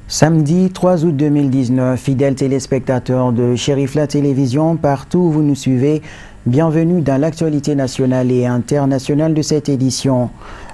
Samedi 3 août 2019, fidèles téléspectateurs de Chérif la Télévision, partout où vous nous suivez, bienvenue dans l'actualité nationale et internationale de cette édition.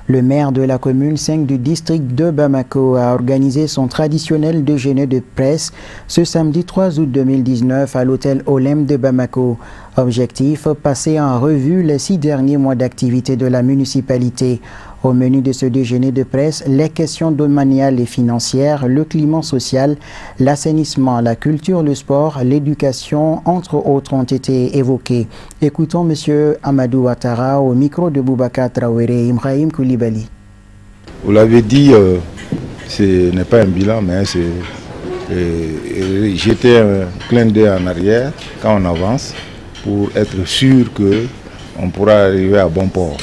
Le maire de la commune 5 du district de Bamako a organisé son traditionnel déjeuner de presse ce samedi 3 août 2019 à l'hôtel Olem de Bamako. Objectif, passer en revue les 6 derniers mois d'activité de la municipalité. Au menu de ce déjeuner de presse, les questions domaniales et financières, le climat social, l'assainissement, la culture, le sport, l'éducation, entre autres, ont été évoqués. Écoutons M. Amadou Ouattara au micro de Boubacar Traoré et Ibrahim Koulibaly. Vous l'avez dit, ce n'est pas un bilan, mais c'est jeter un clin d'œil en arrière quand on avance pour être sûr qu'on pourra arriver à bon port.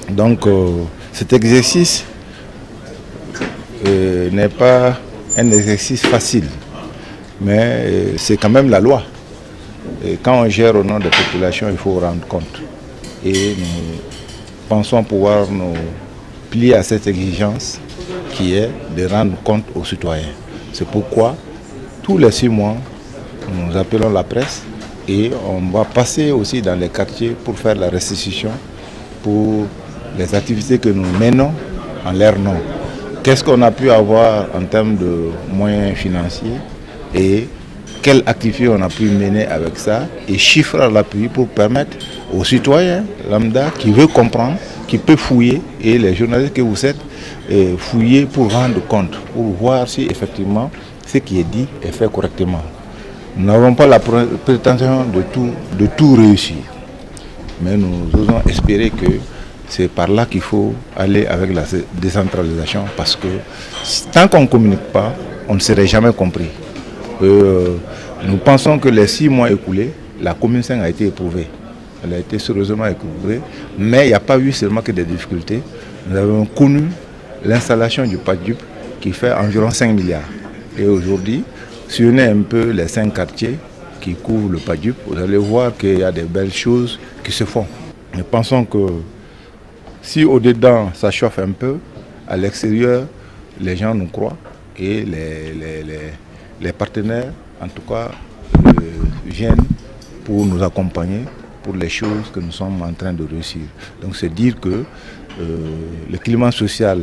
Donc cet exercice n'est pas un exercice facile, mais c'est quand même la loi. Et quand on gère au nom des populations, il faut rendre compte. Et nous pensons pouvoir nous plier à cette exigence qui est de rendre compte aux citoyens. C'est pourquoi tous les 6 mois, nous appelons la presse et on va passer aussi dans les quartiers pour faire la restitution pour les activités que nous menons en leur nom. Qu'est-ce qu'on a pu avoir en termes de moyens financiers et quelle activité on a pu mener avec ça et chiffres à l'appui pour permettre aux citoyens lambda qui veut comprendre, qui peut fouiller, et les journalistes que vous êtes, fouiller pour rendre compte, pour voir si effectivement ce qui est dit est fait correctement. Nous n'avons pas la prétention de tout réussir, mais nous osons espérer que c'est par là qu'il faut aller avec la décentralisation, parce que tant qu'on ne communique pas, on ne serait jamais compris. Nous pensons que les 6 mois écoulés, la commune 5 a été éprouvée. Elle a été sérieusement éprouvée, mais il n'y a pas eu seulement que des difficultés. Nous avons connu l'installation du PADUP qui fait environ 5 milliards. Et aujourd'hui, sillonnez un peu les 5 quartiers qui couvrent le PADUP, vous allez voir qu'il y a des belles choses qui se font. Nous pensons que si au-dedans ça chauffe un peu, à l'extérieur, les gens nous croient et les partenaires, en tout cas, viennent pour nous accompagner pour les choses que nous sommes en train de réussir. Donc c'est dire que le climat social,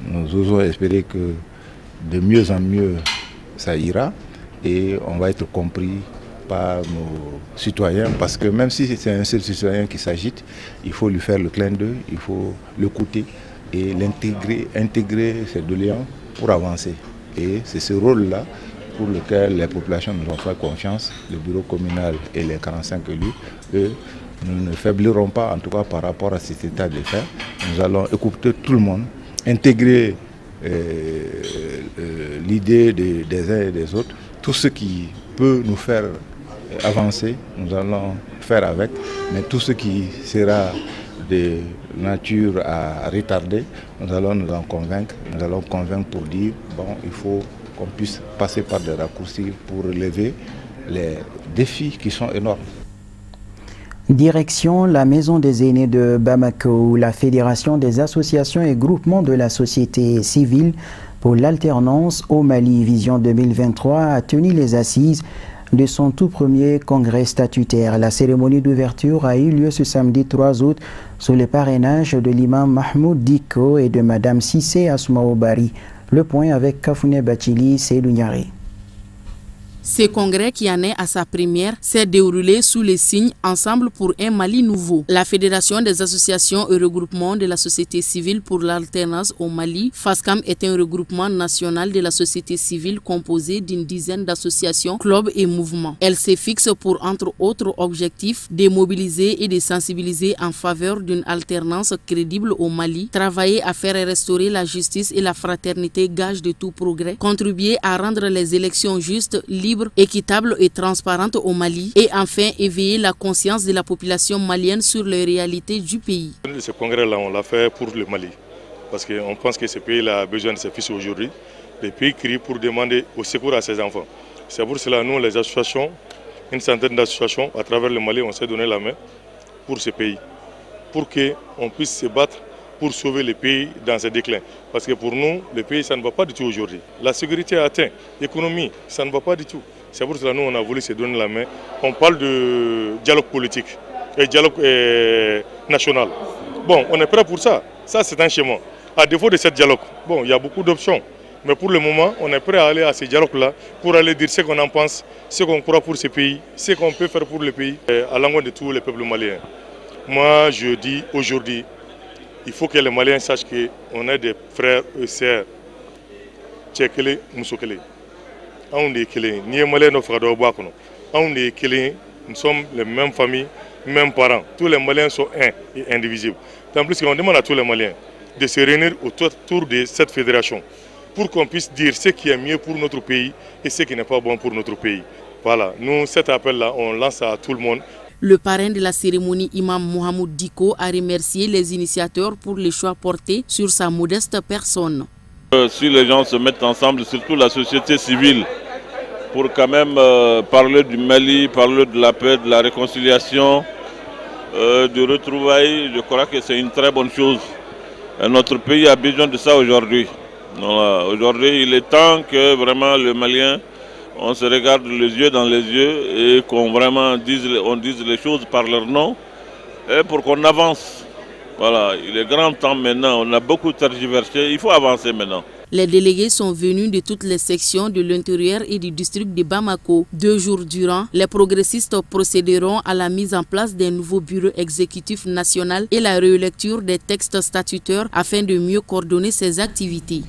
nous osons espérer que de mieux en mieux ça ira et on va être compris par nos citoyens, parce que même si c'est un seul citoyen qui s'agite, il faut lui faire le clin d'œil, il faut l'écouter et intégrer ses doléances pour avancer. Et c'est ce rôle-là pour lequel les populations nous ont fait confiance, le bureau communal et les 45 élus, eux, nous ne faiblirons pas, en tout cas par rapport à cet état de fait. Nous allons écouter tout le monde, intégrer l'idée des uns et des autres, tout ce qui peut nous faire avancer, nous allons faire avec, mais tout ce qui sera de nature à retarder, nous allons nous en convaincre. Nous allons convaincre pour dire, bon, il faut qu'on puisse passer par des raccourcis pour relever les défis qui sont énormes. Direction la Maison des aînés de Bamako, où la Fédération des associations et groupements de la société civile pour l'alternance au Mali Vision 2023 a tenu les assises de son tout premier congrès statutaire. La cérémonie d'ouverture a eu lieu ce samedi 3 août sous le parrainage de l'imam Mahmoud Diko et de Madame Sissé Asmao Bari. Le point avec Kafouné Bachili Seydou Niaré. Ce congrès, qui en est à sa première, s'est déroulé sous les signes Ensemble pour un Mali nouveau. La Fédération des associations et regroupements de la société civile pour l'alternance au Mali, FASCAM, est un regroupement national de la société civile composé d'une dizaine d'associations, clubs et mouvements. Elle se fixe pour, entre autres objectifs, de mobiliser et de sensibiliser en faveur d'une alternance crédible au Mali, travailler à faire restaurer la justice et la fraternité, gage de tout progrès, contribuer à rendre les élections justes, libres, équitable et transparente au Mali et enfin éveiller la conscience de la population malienne sur les réalités du pays. Ce congrès-là, on l'a fait pour le Mali parce qu'on pense que ce pays a besoin de ses fils aujourd'hui. Le pays crie pour demander au secours à ses enfants. C'est pour cela que nous, les associations, une centaine d'associations à travers le Mali, on s'est donné la main pour ce pays, pour qu'on puisse se battre pour sauver le pays dans ce déclin. Parce que pour nous, le pays, ça ne va pas du tout aujourd'hui. La sécurité est atteinte, l'économie, ça ne va pas du tout. C'est pour cela que nous, on a voulu se donner la main. On parle de dialogue politique et dialogue national. Bon, on est prêt pour ça. Ça, c'est un schéma. À défaut de ce dialogue, bon, il y a beaucoup d'options. Mais pour le moment, on est prêt à aller à ce dialogue-là pour aller dire ce qu'on en pense, ce qu'on croit pour ce pays, ce qu'on peut faire pour le pays, à l'encontre de tous les peuples maliens. Moi, je dis aujourd'hui, il faut que les Maliens sachent qu'on est des frères et sœurs. Tchekele, Moussokele. On est Kélé. Ni Maliens ne fera pas de on est Kélé. Nous sommes les mêmes familles, mêmes parents. Tous les Maliens sont un et indivisibles. En plus, on demande à tous les Maliens de se réunir autour de cette fédération pour qu'on puisse dire ce qui est mieux pour notre pays et ce qui n'est pas bon pour notre pays. Voilà, nous, cet appel-là, on lance à tout le monde. Le parrain de la cérémonie, Imam Mohamed Diko, a remercié les initiateurs pour les choix portés sur sa modeste personne. Si les gens se mettent ensemble, surtout la société civile, pour quand même parler du Mali, parler de la paix, de la réconciliation, de retrouvailles, je crois que c'est une très bonne chose. Et notre pays a besoin de ça aujourd'hui. Voilà. Aujourd'hui, il est temps que vraiment le Malien, on se regarde les yeux dans les yeux et qu'on vraiment dise les choses par leur nom et pour qu'on avance. Voilà, il est grand temps maintenant, on a beaucoup tergiversé, il faut avancer maintenant. Les délégués sont venus de toutes les sections de l'intérieur et du district de Bamako. 2 jours durant, les progressistes procéderont à la mise en place d'un nouveau bureau exécutif national et la relecture des textes statutaires afin de mieux coordonner ses activités.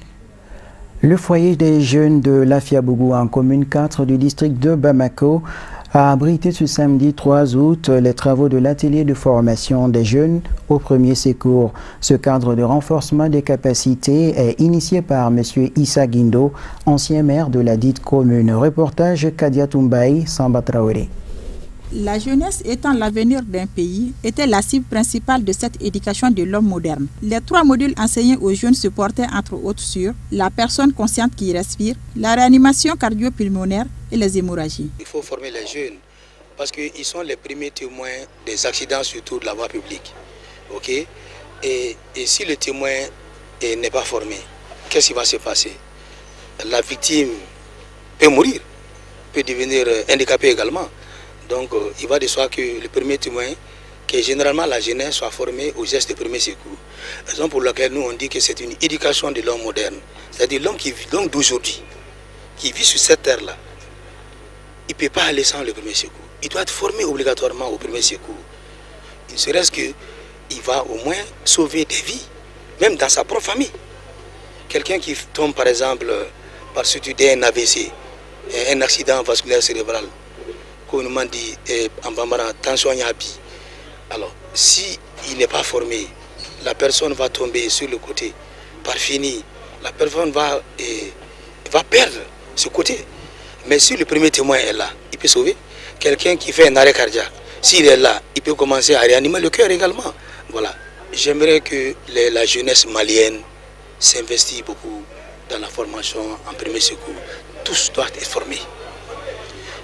Le foyer des jeunes de Lafiabougou en commune 4 du district de Bamako a abrité ce samedi 3 août les travaux de l'atelier de formation des jeunes au premier secours. Ce cadre de renforcement des capacités est initié par M. Issa Guindo, ancien maire de la dite commune. Reportage Kadia Toumbaï, Samba Traoré. La jeunesse étant l'avenir d'un pays était la cible principale de cette éducation de l'homme moderne. Les 3 modules enseignés aux jeunes se portaient entre autres sur la personne consciente qui respire, la réanimation cardio-pulmonaire et les hémorragies. Il faut former les jeunes parce qu'ils sont les premiers témoins des accidents surtout de la voie publique. Okay? Et si le témoin n'est pas formé, qu'est-ce qui va se passer? La victime peut mourir, peut devenir handicapée également. Donc, il va de soi que le premier témoin, que généralement la jeunesse soit formée aux gestes de premier secours. Raison pour laquelle nous on dit que c'est une éducation de l'homme moderne. C'est-à-dire l'homme d'aujourd'hui, qui vit sur cette terre-là, il ne peut pas aller sans le premier secours. Il doit être formé obligatoirement au premier secours. Il ne serait-ce qu'il va au moins sauver des vies, même dans sa propre famille. Quelqu'un qui tombe par exemple par suite d'un AVC, un accident vasculaire cérébral, qu'on nous dit en bambara tension yabi. Alors, si il n'est pas formé, la personne va tomber sur le côté. Par fini, la personne va perdre ce côté. Mais si le premier témoin est là, il peut sauver. Quelqu'un qui fait un arrêt cardiaque, s'il est là, il peut commencer à réanimer le cœur également. Voilà. J'aimerais que la jeunesse malienne s'investisse beaucoup dans la formation en premier secours. Tous doivent être formés.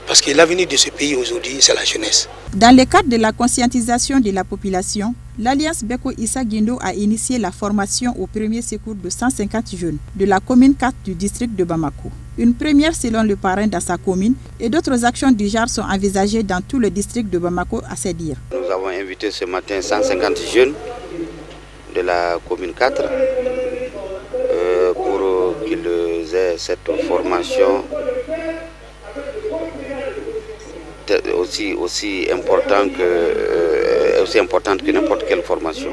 Parce que l'avenir de ce pays aujourd'hui, c'est la jeunesse. Dans le cadre de la conscientisation de la population, l'Alliance Beko Issa Guindo a initié la formation au premier secours de 150 jeunes de la commune 4 du district de Bamako. Une première selon le parrain dans sa commune et d'autres actions du genre sont envisagées dans tout le district de Bamako à se dire. Nous avons invité ce matin 150 jeunes de la commune 4 pour qu'ils aient cette formation aussi importante que n'importe quelle formation.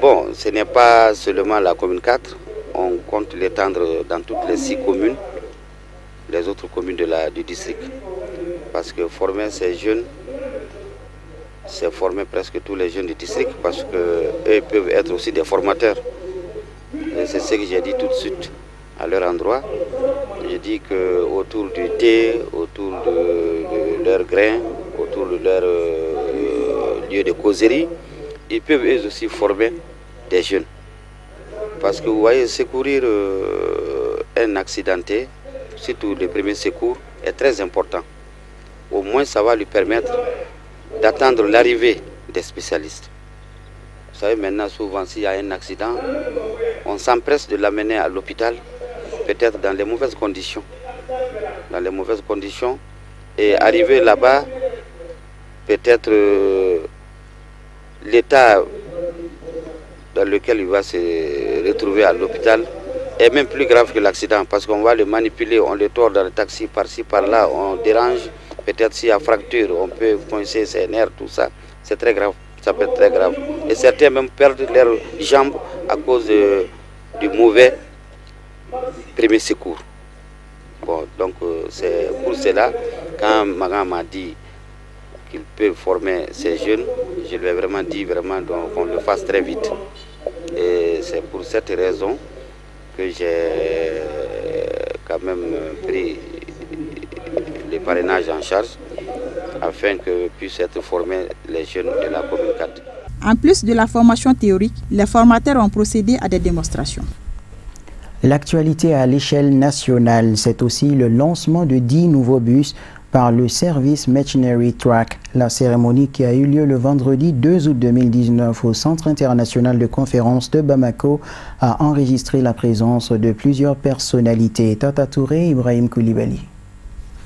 Bon, ce n'est pas seulement la commune 4, on compte l'étendre dans toutes les 6 communes, les autres communes du district. Parce que former ces jeunes, c'est former presque tous les jeunes du district parce qu'eux peuvent être aussi des formateurs. Et c'est ce que j'ai dit tout de suite à leur endroit. Je dis qu'autour du thé, autour de leurs grains, autour de leur lieu de causerie, ils peuvent eux aussi former des jeunes. Parce que vous voyez, secourir un accidenté, surtout le premier secours, est très important. au moins ça va lui permettre d'attendre l'arrivée des spécialistes. Vous savez, maintenant, souvent, s'il y a un accident, on s'empresse de l'amener à l'hôpital, peut-être dans les mauvaises conditions. Dans les mauvaises conditions. Et arriver là-bas, peut-être l'état dans lequel il va se retrouver à l'hôpital est même plus grave que l'accident, parce qu'on va le manipuler, on le tord dans le taxi par-ci, par-là, on dérange. Peut-être s'il y a fracture, on peut coincer ses nerfs, tout ça. C'est très grave, ça peut être très grave. Et certains même perdent leurs jambes à cause du mauvais premier secours. Bon, donc c'est pour cela, quand Magan m'a dit qu'il peut former ces jeunes, je lui ai vraiment dit qu'on le fasse très vite. Et c'est pour cette raison que j'ai quand même pris le parrainage en charge afin que puissent être formés les jeunes de la commune 4. En plus de la formation théorique, les formateurs ont procédé à des démonstrations. L'actualité à l'échelle nationale, c'est aussi le lancement de 10 nouveaux bus par le service Machinery Track. La cérémonie qui a eu lieu le vendredi 2 août 2019 au Centre international de conférences de Bamako a enregistré la présence de plusieurs personnalités. Tata Touré, Ibrahim Koulibaly.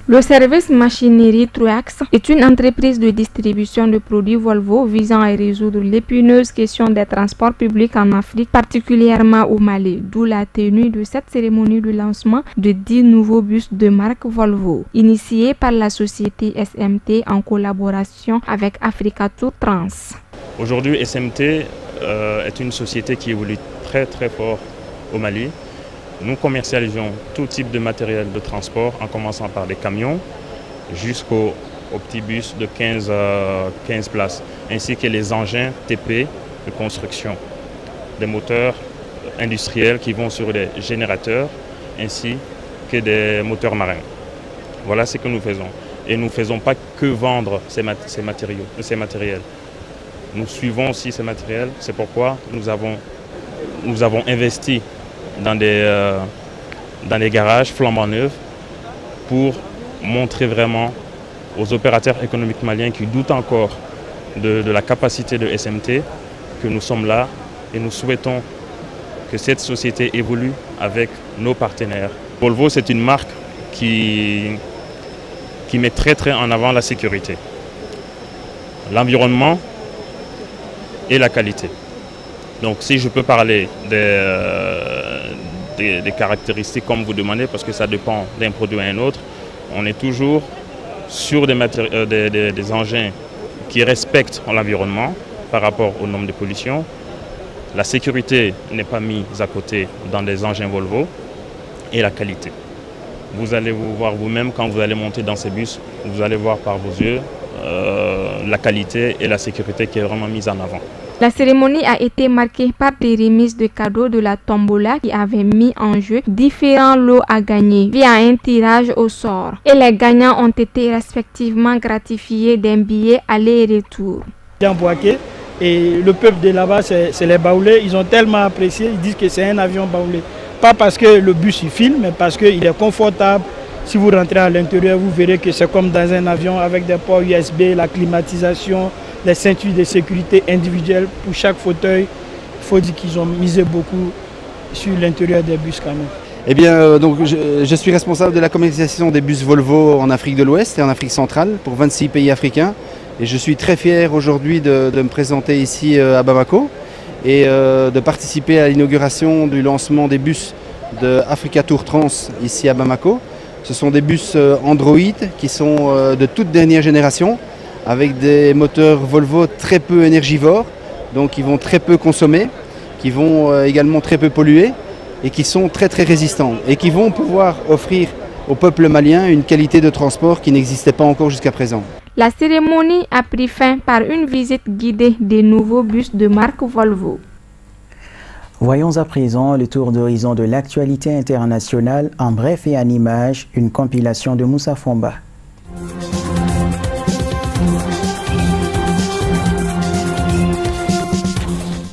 Le service Machinery Truax est une entreprise de distribution de produits Volvo visant à résoudre l'épineuse question des transports publics en Afrique, particulièrement au Mali, d'où la tenue de cette cérémonie de lancement de 10 nouveaux bus de marque Volvo, initiée par la société SMT en collaboration avec Africa Tour Trans. Aujourd'hui, SMT est une société qui évolue très fort au Mali. Nous commercialisons tout type de matériel de transport, en commençant par des camions jusqu'aux petits bus de 15 places, ainsi que les engins TP de construction, des moteurs industriels qui vont sur des générateurs, ainsi que des moteurs marins. Voilà ce que nous faisons. Et nous ne faisons pas que vendre ces matériels. Nous suivons aussi ces matériels, c'est pourquoi nous avons investi dans des garages flambant neufs pour montrer vraiment aux opérateurs économiques maliens qui doutent encore de la capacité de SMT que nous sommes là et nous souhaitons que cette société évolue avec nos partenaires. Volvo, c'est une marque qui met très en avant la sécurité, l'environnement et la qualité. Donc si je peux parler des caractéristiques comme vous demandez, parce que ça dépend d'un produit à un autre, on est toujours sur des engins qui respectent l'environnement par rapport aux normes de pollution. La sécurité n'est pas mise à côté dans des engins Volvo, et la qualité. Vous allez vous voir vous-même quand vous allez monter dans ces bus, vous allez voir par vos yeux la qualité et la sécurité qui est vraiment mise en avant. La cérémonie a été marquée par des remises de cadeaux de la tombola qui avait mis en jeu différents lots à gagner via un tirage au sort. Et les gagnants ont été respectivement gratifiés d'un billet aller et retour. Jean Boaké et le peuple de là-bas, c'est les Baoulés. Ils ont tellement apprécié, ils disent que c'est un avion Baoulé. Pas parce que le bus il file, mais parce qu'il est confortable. Si vous rentrez à l'intérieur, vous verrez que c'est comme dans un avion avec des ports USB, la climatisation, les ceintures de sécurité individuelles pour chaque fauteuil. Il faut dire qu'ils ont misé beaucoup sur l'intérieur des bus quand même. Eh bien, donc, je suis responsable de la commercialisation des bus Volvo en Afrique de l'Ouest et en Afrique centrale pour 26 pays africains. Et je suis très fier aujourd'hui de me présenter ici à Bamako et de participer à l'inauguration du lancement des bus de Africa Tour Trans ici à Bamako. Ce sont des bus Android qui sont de toute dernière génération, avec des moteurs Volvo très peu énergivores, donc qui vont très peu consommer, qui vont également très peu polluer et qui sont très résistants et qui vont pouvoir offrir au peuple malien une qualité de transport qui n'existait pas encore jusqu'à présent. La cérémonie a pris fin par une visite guidée des nouveaux bus de marque Volvo. Voyons à présent le tour d'horizon de l'actualité internationale en bref et en images, une compilation de Moussa Fomba.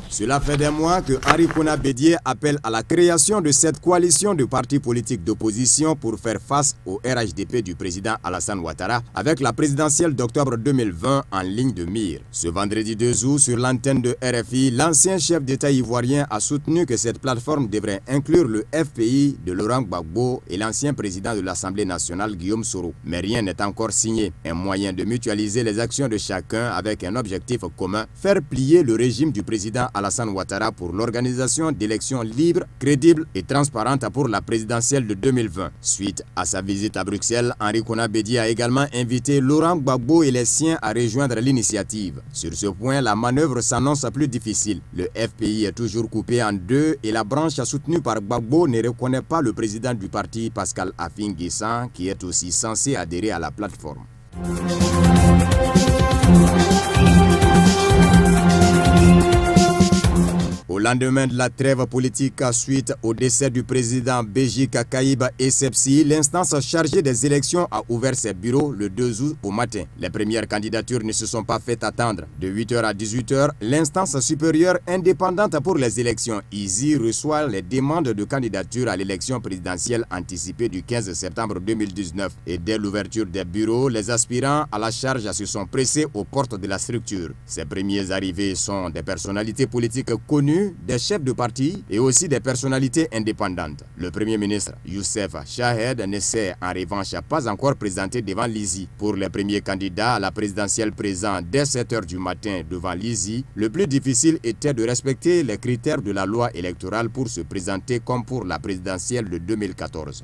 Cela Cela fait des mois que Henri Konan Bédié appelle à la création de cette coalition de partis politiques d'opposition pour faire face au RHDP du président Alassane Ouattara avec la présidentielle d'octobre 2020 en ligne de mire. Ce vendredi 2 août, sur l'antenne de RFI, l'ancien chef d'État ivoirien a soutenu que cette plateforme devrait inclure le FPI de Laurent Gbagbo et l'ancien président de l'Assemblée nationale Guillaume Soro. Mais rien n'est encore signé. Un moyen de mutualiser les actions de chacun avec un objectif commun, faire plier le régime du président Alassane Ouattara pour l'organisation d'élections libres, crédibles et transparentes pour la présidentielle de 2020. Suite à sa visite à Bruxelles, Henri Konan Bédié a également invité Laurent Gbagbo et les siens à rejoindre l'initiative. Sur ce point, la manœuvre s'annonce plus difficile. Le FPI est toujours coupé en deux et la branche soutenue par Gbagbo ne reconnaît pas le président du parti, Pascal Afin Guessan, qui est aussi censé adhérer à la plateforme. Au lendemain de la trêve politique suite au décès du président Béji Kakaïba Essebsi, l'instance chargée des élections a ouvert ses bureaux le 2 août au matin. Les premières candidatures ne se sont pas fait attendre. De 8h à 18h, l'instance supérieure indépendante pour les élections, ISI, reçoit les demandes de candidature à l'élection présidentielle anticipée du 15 septembre 2019. Et dès l'ouverture des bureaux, les aspirants à la charge se sont pressés aux portes de la structure. Ces premiers arrivés sont des personnalités politiques connues, des chefs de parti et aussi des personnalités indépendantes. Le Premier ministre Youssef Chahed ne s'est en revanche pas encore présenté devant l'ISI. Pour les premiers candidats à la présidentielle présents dès 7h du matin devant l'ISI, le plus difficile était de respecter les critères de la loi électorale pour se présenter comme pour la présidentielle de 2014.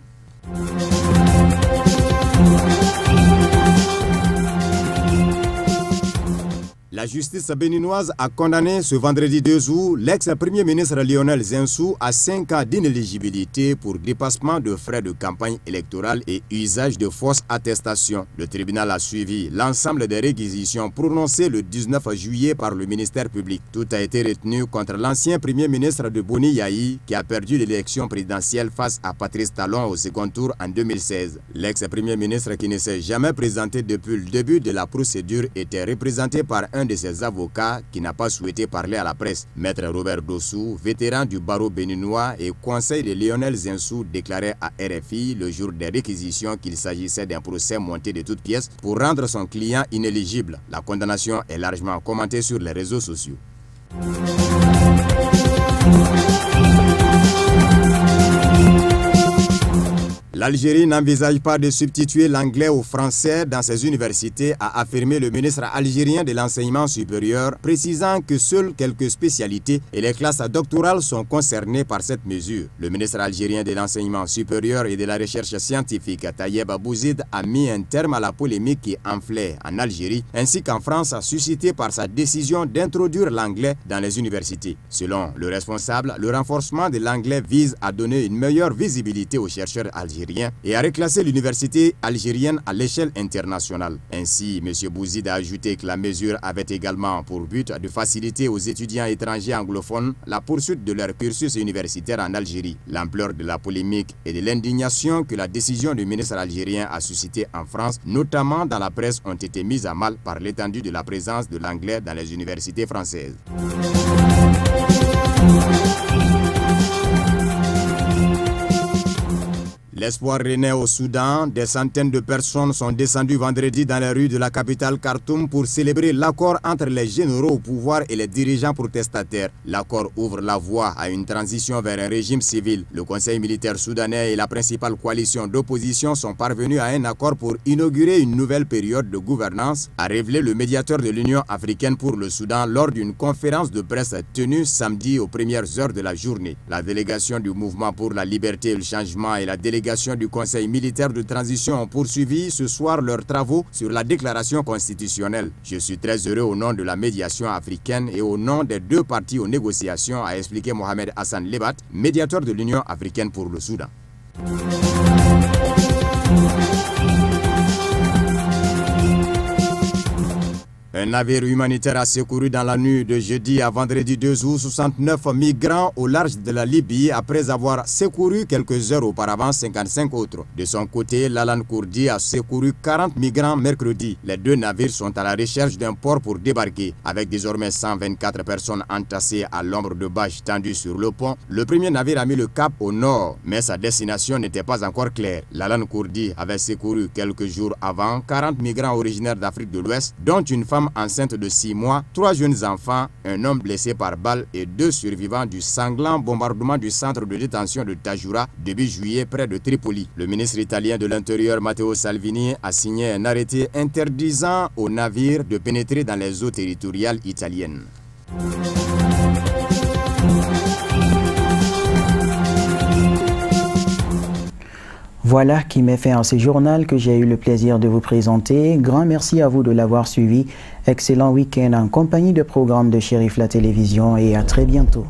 La justice béninoise a condamné ce vendredi 2 août l'ex-premier ministre Lionel Zinsou à 5 ans d'inéligibilité pour dépassement de frais de campagne électorale et usage de fausses attestations. Le tribunal a suivi l'ensemble des réquisitions prononcées le 19 juillet par le ministère public. Tout a été retenu contre l'ancien premier ministre de Boni Yahi qui a perdu l'élection présidentielle face à Patrice Talon au second tour en 2016. L'ex-premier ministre qui ne s'est jamais présenté depuis le début de la procédure était représenté par un de ses avocats qui n'a pas souhaité parler à la presse. Maître Robert Dossou, vétéran du barreau béninois et conseil de Lionel Zinsou, déclarait à RFI le jour des réquisitions qu'il s'agissait d'un procès monté de toutes pièces pour rendre son client inéligible. La condamnation est largement commentée sur les réseaux sociaux. L'Algérie n'envisage pas de substituer l'anglais au français dans ses universités, a affirmé le ministre algérien de l'enseignement supérieur, précisant que seules quelques spécialités et les classes doctorales sont concernées par cette mesure. Le ministre algérien de l'enseignement supérieur et de la recherche scientifique, Tayeb Bouzid, a mis un terme à la polémique qui enflait en Algérie ainsi qu'en France, suscitée par sa décision d'introduire l'anglais dans les universités. Selon le responsable, le renforcement de l'anglais vise à donner une meilleure visibilité aux chercheurs algériens et à reclasser l'université algérienne à l'échelle internationale. Ainsi, M. Bouzid a ajouté que la mesure avait également pour but de faciliter aux étudiants étrangers anglophones la poursuite de leur cursus universitaire en Algérie. L'ampleur de la polémique et de l'indignation que la décision du ministre algérien a suscité en France, notamment dans la presse, ont été mises à mal par l'étendue de la présence de l'anglais dans les universités françaises. L'espoir renaît au Soudan. Des centaines de personnes sont descendues vendredi dans les rues de la capitale Khartoum pour célébrer l'accord entre les généraux au pouvoir et les dirigeants protestataires. L'accord ouvre la voie à une transition vers un régime civil. Le Conseil militaire soudanais et la principale coalition d'opposition sont parvenus à un accord pour inaugurer une nouvelle période de gouvernance, a révélé le médiateur de l'Union africaine pour le Soudan lors d'une conférence de presse tenue samedi aux premières heures de la journée. La délégation du Mouvement pour la liberté et le changement et la délégation du Conseil militaire de transition ont poursuivi ce soir leurs travaux sur la déclaration constitutionnelle. Je suis très heureux au nom de la médiation africaine et au nom des deux parties aux négociations, a expliqué Mohamed Hassan Lebat, médiateur de l'Union africaine pour le Soudan. Un navire humanitaire a secouru dans la nuit de jeudi à vendredi 2 août 69 migrants au large de la Libye après avoir secouru quelques heures auparavant 55 autres. De son côté, l'Alan Kurdi a secouru 40 migrants mercredi. Les deux navires sont à la recherche d'un port pour débarquer. Avec désormais 124 personnes entassées à l'ombre de bâches tendues sur le pont, le premier navire a mis le cap au nord, mais sa destination n'était pas encore claire. L'Alan Kurdi avait secouru quelques jours avant 40 migrants originaires d'Afrique de l'Ouest, dont une femme enceinte de 6 mois, 3 jeunes enfants, un homme blessé par balle et 2 survivants du sanglant bombardement du centre de détention de Tajoura début juillet près de Tripoli. Le ministre italien de l'Intérieur Matteo Salvini a signé un arrêté interdisant aux navires de pénétrer dans les eaux territoriales italiennes. Voilà qui met fin à ce journal que j'ai eu le plaisir de vous présenter. Grand merci à vous de l'avoir suivi. Excellent week-end en compagnie de programmes de Chérif la Télévision et à très bientôt.